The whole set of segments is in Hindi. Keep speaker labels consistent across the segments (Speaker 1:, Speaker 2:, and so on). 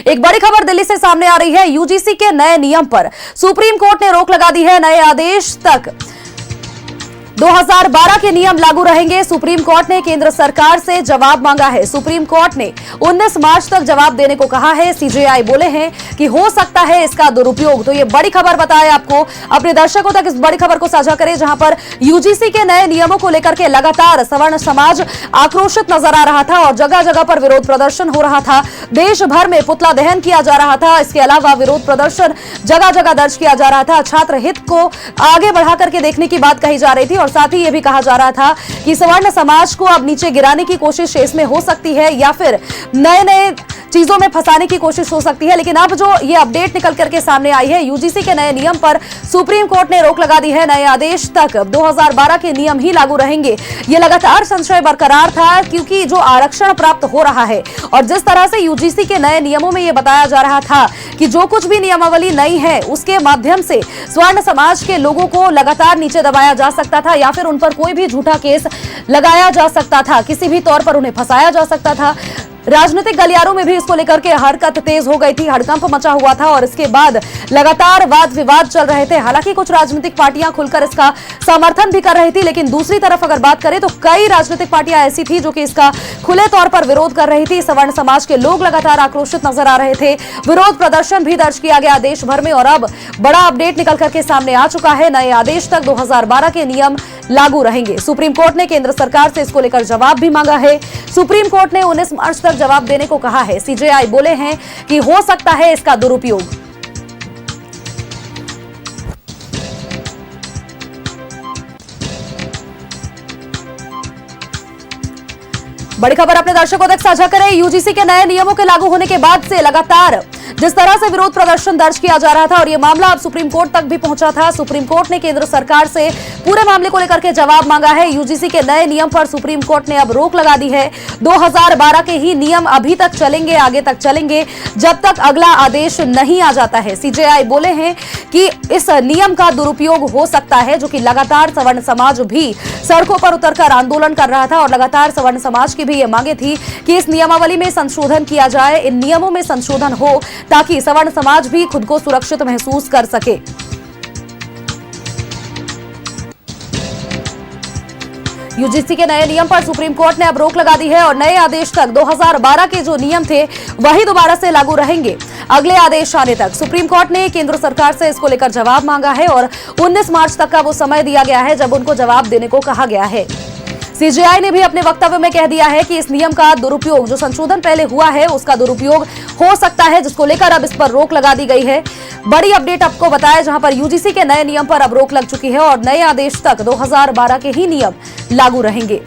Speaker 1: एक बड़ी खबर दिल्ली से सामने आ रही है। यूजीसी के नए नियम पर सुप्रीम कोर्ट ने रोक लगा दी है। नए आदेश तक 2012 के नियम लागू रहेंगे। सुप्रीम कोर्ट ने केंद्र सरकार से जवाब मांगा है। सुप्रीम कोर्ट ने 19 मार्च तक जवाब देने को कहा है। सीजेआई बोले हैं कि हो सकता है इसका दुरुपयोग। तो ये बड़ी खबर बताए आपको, अपने दर्शकों तक इस बड़ी खबर को साझा करें, जहां पर यूजीसी के नए नियमों को लेकर के लगातार सवर्ण समाज आक्रोशित नजर आ रहा था और जगह जगह पर विरोध प्रदर्शन हो रहा था। देश भर में पुतला दहन किया जा रहा था। इसके अलावा विरोध प्रदर्शन जगह जगह दर्ज किया जा रहा था। छात्र हित को आगे बढ़ा करके देखने की बात कही जा रही थी और साथ ही यह भी कहा जा रहा था कि सवर्ण समाज को अब नीचे गिराने की कोशिश इसमें हो सकती है या फिर नए नए चीजों में फंसाने की कोशिश हो सकती है। लेकिन अब जो ये अपडेट निकल करके सामने आई है, यूजीसी के नए नियम पर सुप्रीम कोर्ट ने रोक लगा दी है। नए आदेश तक 2012 के नियम ही लागू रहेंगे। ये लगातार संशय बरकरार था, क्योंकि जो आरक्षण प्राप्त हो रहा है और जिस तरह से यूजीसी के नए नियमों में यह बताया जा रहा था कि जो कुछ भी नियमावली नई है उसके माध्यम से स्वर्ण समाज के लोगों को लगातार नीचे दबाया जा सकता था या फिर उन पर कोई भी झूठा केस लगाया जा सकता था, किसी भी तौर पर उन्हें फंसाया जा सकता था। राजनीतिक गलियारों में भी इसको लेकर के हरकत तेज हो गई थी, हड़कंप मचा हुआ था और इसके बाद लगातार वाद विवाद चल रहे थे। हालांकि कुछ राजनीतिक पार्टियां खुलकर इसका समर्थन भी कर रही थी, लेकिन दूसरी तरफ अगर बात करें तो कई राजनीतिक पार्टियां ऐसी थी जो कि इसका खुले तौर पर विरोध कर रही थी। सवर्ण समाज के लोग लगातार आक्रोशित नजर आ रहे थे। विरोध प्रदर्शन भी दर्ज किया गया देश भर में और अब बड़ा अपडेट निकल करके सामने आ चुका है। नए आदेश तक 2012 के नियम लागू रहेंगे। सुप्रीम कोर्ट ने केंद्र सरकार से इसको लेकर जवाब भी मांगा है। सुप्रीम कोर्ट ने 19 मार्च तक जवाब देने को कहा है। सीजेआई बोले हैं कि हो सकता है इसका दुरुपयोग। बड़ी खबर अपने दर्शकों तक साझा करें। यूजीसी के नए नियमों के लागू होने के बाद से लगातार जिस तरह से विरोध प्रदर्शन दर्ज किया जा रहा था और यह मामला अब सुप्रीम कोर्ट तक भी पहुंचा था। सुप्रीम कोर्ट ने केंद्र सरकार से पूरे मामले को लेकर के जवाब मांगा है। यूजीसी के नए नियम पर सुप्रीम कोर्ट ने अब रोक लगा दी है। 2012 के ही नियम अभी तक चलेंगे, आगे तक चलेंगे, जब तक अगला आदेश नहीं आ जाता है। सीजेआई बोले हैं कि इस नियम का दुरुपयोग हो सकता है, जो कि लगातार सवर्ण समाज भी सड़कों पर उतरकर आंदोलन कर रहा था और लगातार सवर्ण समाज की भी ये मांगे थी कि इस नियमावली में संशोधन किया जाए, इन नियमों में संशोधन हो ताकि सवर्ण समाज भी खुद को सुरक्षित महसूस कर सके। यूजीसी के नए नियम पर सुप्रीम कोर्ट ने अब रोक लगा दी है और नए आदेश तक 2012 के जो नियम थे वही दोबारा से लागू रहेंगे अगले आदेश आने तक। सुप्रीम कोर्ट ने केंद्र सरकार से इसको लेकर जवाब मांगा है और 19 मार्च तक का वो समय दिया गया है जब उनको जवाब देने को कहा गया है। सीजेआई ने भी अपने वक्तव्य में कह दिया है कि इस नियम का दुरुपयोग, जो संशोधन पहले हुआ है उसका दुरुपयोग हो सकता है, जिसको लेकर अब इस पर रोक लगा दी गई है। बड़ी अपडेट आपको बताया, जहां पर यूजीसी के नए नियम पर अब रोक लग चुकी है और नए आदेश तक 2012 के ही नियम लागू रहेंगे।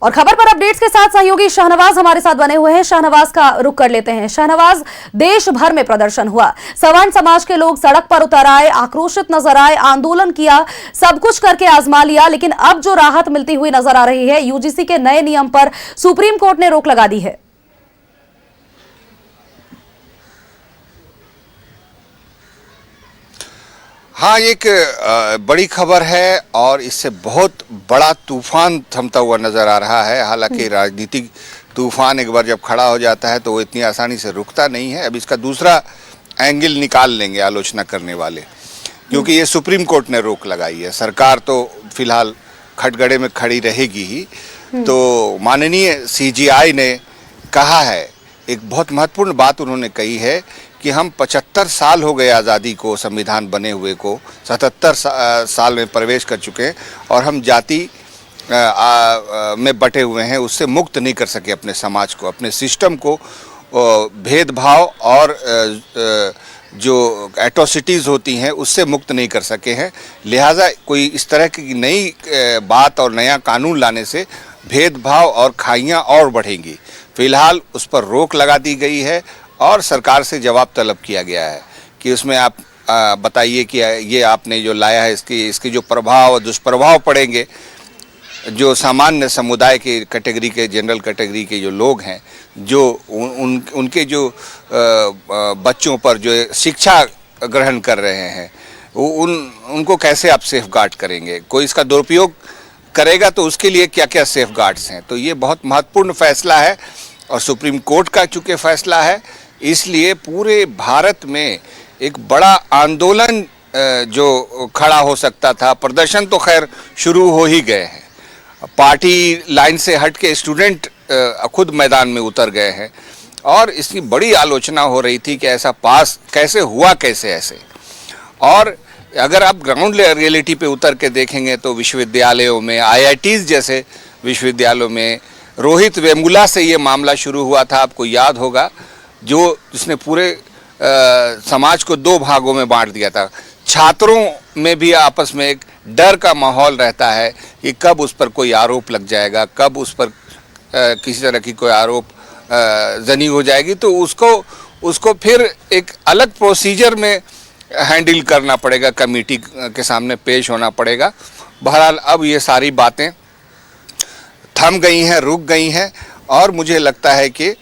Speaker 1: और खबर पर अपडेट्स के साथ सहयोगी शाहनवाज हमारे साथ बने हुए हैं। शाहनवाज का रुख कर लेते हैं। शाहनवाज, देश भर में प्रदर्शन हुआ, सवर्ण समाज के लोग सड़क पर उतर आए, आक्रोशित नजर आए, आंदोलन किया, सब कुछ करके आजमा लिया, लेकिन अब जो राहत मिलती हुई नजर आ रही है, यूजीसी के नए नियम पर सुप्रीम कोर्ट ने रोक लगा दी है।
Speaker 2: हाँ, एक बड़ी खबर है और इससे बहुत बड़ा तूफान थमता हुआ नजर आ रहा है। हालांकि राजनीतिक तूफान एक बार जब खड़ा हो जाता है तो वो इतनी आसानी से रुकता नहीं है। अब इसका दूसरा एंगल निकाल लेंगे आलोचना करने वाले, क्योंकि ये सुप्रीम कोर्ट ने रोक लगाई है। सरकार तो फिलहाल खटगड़े में खड़ी रहेगी ही। तो माननीय सीजेआई ने कहा है, एक बहुत महत्वपूर्ण बात उन्होंने कही है कि हम 75 साल हो गए आज़ादी को, संविधान बने हुए को, 77 साल में प्रवेश कर चुके हैं और हम जाति में बटे हुए हैं, उससे मुक्त नहीं कर सके अपने समाज को, अपने सिस्टम को। भेदभाव और जो एट्रोसिटीज़ होती हैं उससे मुक्त नहीं कर सके हैं। लिहाजा कोई इस तरह की नई बात और नया कानून लाने से भेदभाव और खाइयाँ और बढ़ेंगी। फिलहाल उस पर रोक लगा दी गई है और सरकार से जवाब तलब किया गया है कि उसमें आप बताइए कि ये आपने जो लाया है इसके जो प्रभाव और दुष्प्रभाव पड़ेंगे, जो सामान्य समुदाय के कैटेगरी के, जनरल कैटेगरी के जो लोग हैं, जो उनके जो बच्चों पर जो शिक्षा ग्रहण कर रहे हैं, उनको कैसे आप सेफ गार्ड करेंगे? कोई इसका दुरुपयोग करेगा तो उसके लिए क्या क्या सेफ गार्ड्स हैं? तो ये बहुत महत्वपूर्ण फैसला है और सुप्रीम कोर्ट का चूंकि फैसला है, इसलिए पूरे भारत में एक बड़ा आंदोलन जो खड़ा हो सकता था, प्रदर्शन तो खैर शुरू हो ही गए हैं, पार्टी लाइन से हट के स्टूडेंट खुद मैदान में उतर गए हैं और इसकी बड़ी आलोचना हो रही थी कि ऐसा पास कैसे हुआ, कैसे ऐसे। और अगर आप ग्राउंड रियलिटी पे उतर के देखेंगे तो विश्वविद्यालयों में, IITs जैसे विश्वविद्यालयों में रोहित वेमुला से ये मामला शुरू हुआ था, आपको याद होगा, जो जिसने पूरे समाज को दो भागों में बांट दिया था। छात्रों में भी आपस में एक डर का माहौल रहता है कि कब उस पर कोई आरोप लग जाएगा, कब उस पर किसी तरह की कोई आरोप जनी हो जाएगी, तो उसको फिर एक अलग प्रोसीजर में हैंडल करना पड़ेगा, कमेटी के सामने पेश होना पड़ेगा। बहरहाल अब ये सारी बातें थम गई हैं, रुक गई हैं और मुझे लगता है कि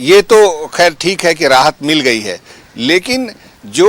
Speaker 2: ये तो खैर ठीक है कि राहत मिल गई है, लेकिन जो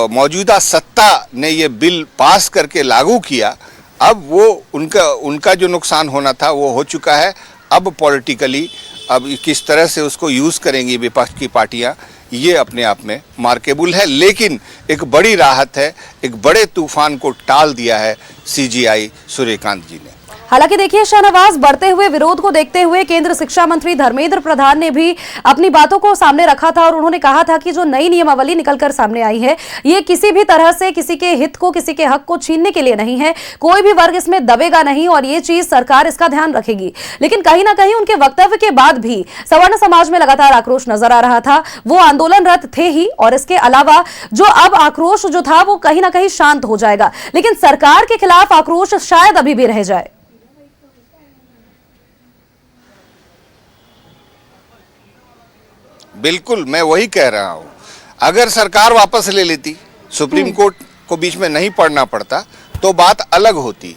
Speaker 2: मौजूदा सत्ता ने ये बिल पास करके लागू किया, अब वो उनका जो नुकसान होना था वो हो चुका है। अब पॉलिटिकली अब किस तरह से उसको यूज़ करेंगी विपक्ष की पार्टियां, ये अपने आप में मार्केबल है, लेकिन एक बड़ी राहत है, एक बड़े तूफान को टाल दिया है CGI सूर्यकांत जी ने।
Speaker 1: हालांकि देखिए शाहनवाज, बढ़ते हुए विरोध को देखते हुए केंद्र शिक्षा मंत्री धर्मेंद्र प्रधान ने भी अपनी बातों को सामने रखा था और उन्होंने कहा था कि जो नई नियमावली निकलकर सामने आई है, ये किसी भी तरह से किसी के हित को, किसी के हक को छीनने के लिए नहीं है, कोई भी वर्ग इसमें दबेगा नहीं और ये चीज सरकार इसका ध्यान रखेगी। लेकिन कहीं ना कहीं उनके वक्तव्य के बाद भी सवर्ण समाज में लगातार आक्रोश नजर आ रहा था। वो आंदोलनरत थे ही और इसके अलावा जो अब आक्रोश जो था वो कहीं ना कहीं शांत हो जाएगा, लेकिन सरकार के खिलाफ आक्रोश शायद अभी भी रह जाए।
Speaker 2: बिल्कुल, मैं वही कह रहा हूँ, अगर सरकार वापस ले लेती, सुप्रीम कोर्ट को बीच में नहीं पढ़ना पड़ता तो बात अलग होती,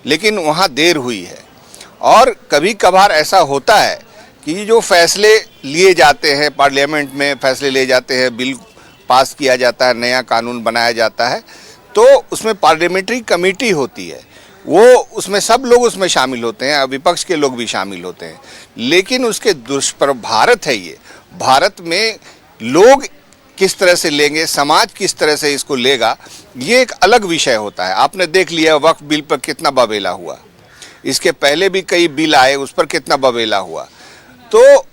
Speaker 2: लेकिन वहाँ देर हुई है। और कभी कभार ऐसा होता है कि जो फैसले लिए जाते हैं, पार्लियामेंट में फैसले लिए जाते हैं, बिल पास किया जाता है, नया कानून बनाया जाता है, तो उसमें पार्लियामेंट्री कमेटी होती है, वो उसमें सब लोग उसमें शामिल होते हैं, विपक्ष के लोग भी शामिल होते हैं, लेकिन उसके दुष्प्रभाव भारत है ये, भारत में लोग किस तरह से लेंगे, समाज किस तरह से इसको लेगा, ये एक अलग विषय होता है। आपने देख लिया वक्फ बिल पर कितना बवेला हुआ, इसके पहले भी कई बिल आए, उस पर कितना बवेला हुआ। तो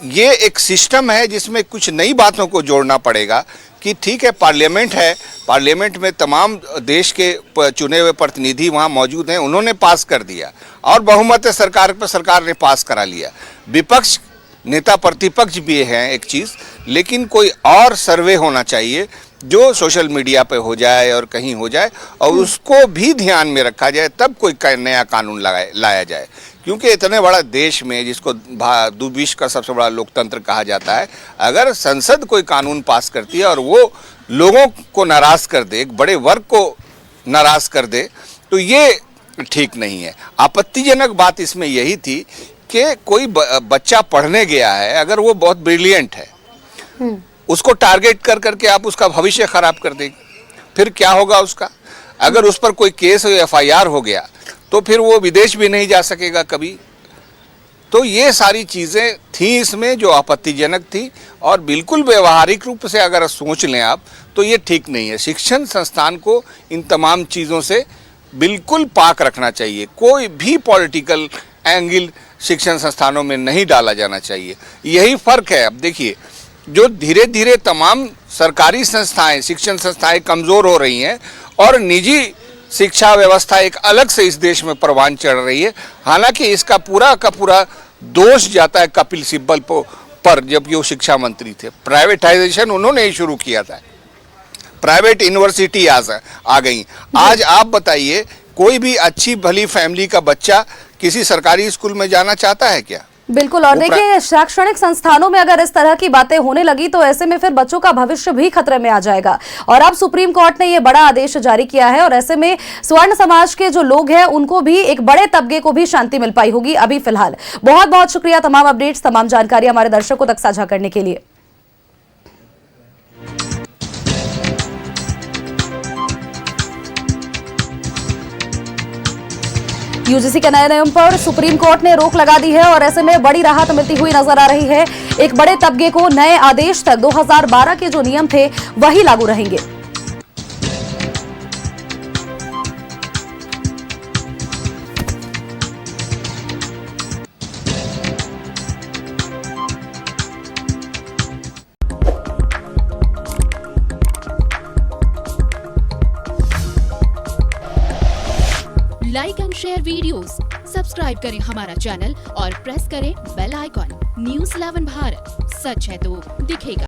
Speaker 2: ये एक सिस्टम है जिसमें कुछ नई बातों को जोड़ना पड़ेगा कि ठीक है, पार्लियामेंट है, पार्लियामेंट में तमाम देश के चुने हुए प्रतिनिधि वहाँ मौजूद हैं, उन्होंने पास कर दिया और बहुमत है सरकार पर, सरकार ने पास करा लिया। विपक्ष नेता प्रतिपक्ष भी हैं एक चीज़, लेकिन कोई और सर्वे होना चाहिए जो सोशल मीडिया पे हो जाए और कहीं हो जाए और उसको भी ध्यान में रखा जाए, तब कोई नया कानून लाया जाए। क्योंकि इतने बड़ा देश में, जिसको विश्व का सबसे बड़ा लोकतंत्र कहा जाता है, अगर संसद कोई कानून पास करती है और वो लोगों को नाराज़ कर दे, एक बड़े वर्ग को नाराज़ कर दे, तो ये ठीक नहीं है। आपत्तिजनक बात इसमें यही थी कि कोई बच्चा पढ़ने गया है, अगर वो बहुत ब्रिलियंट है, उसको टारगेट कर करके आप उसका भविष्य खराब कर देंगे, फिर क्या होगा उसका? अगर उस पर कोई केस या FIR हो गया तो फिर वो विदेश भी नहीं जा सकेगा कभी। तो ये सारी चीज़ें थी इसमें जो आपत्तिजनक थी और बिल्कुल व्यवहारिक रूप से अगर सोच लें आप तो ये ठीक नहीं है। शिक्षण संस्थान को इन तमाम चीज़ों से बिल्कुल पाक रखना चाहिए, कोई भी पॉलिटिकल एंगल शिक्षण संस्थानों में नहीं डाला जाना चाहिए। यही फ़र्क है। अब देखिए, जो धीरे धीरे तमाम सरकारी संस्थाएं, शिक्षण संस्थाएं कमज़ोर हो रही हैं और निजी शिक्षा व्यवस्था एक अलग से इस देश में परवान चढ़ रही है। हालांकि इसका पूरा का पूरा दोष जाता है कपिल सिब्बल पर, जब वो शिक्षा मंत्री थे। प्राइवेटाइजेशन उन्होंने ही शुरू किया था, प्राइवेट यूनिवर्सिटी आ गई। आज आप बताइए, कोई भी अच्छी भली फैमिली का बच्चा किसी सरकारी स्कूल में जाना चाहता है क्या?
Speaker 1: बिल्कुल। और देखिए, शैक्षणिक संस्थानों में अगर इस तरह की बातें होने लगी तो ऐसे में फिर बच्चों का भविष्य भी खतरे में आ जाएगा। और अब सुप्रीम कोर्ट ने ये बड़ा आदेश जारी किया है और ऐसे में स्वर्ण समाज के जो लोग हैं उनको भी, एक बड़े तबके को भी शांति मिल पाई होगी अभी फिलहाल। बहुत बहुत शुक्रिया तमाम अपडेट्स, तमाम जानकारी हमारे दर्शकों तक साझा करने के लिए। यूजीसी के नए नियम पर सुप्रीम कोर्ट ने रोक लगा दी है और ऐसे में बड़ी राहत मिलती हुई नजर आ रही है। एक बड़े तबके को नए आदेश तक 2012 के जो नियम थे वही लागू रहेंगे।
Speaker 3: Like and share videos, subscribe करें हमारा चैनल और प्रेस करें बेल आइकॉन। न्यूज़ 11 भारत, सच है तो दिखेगा।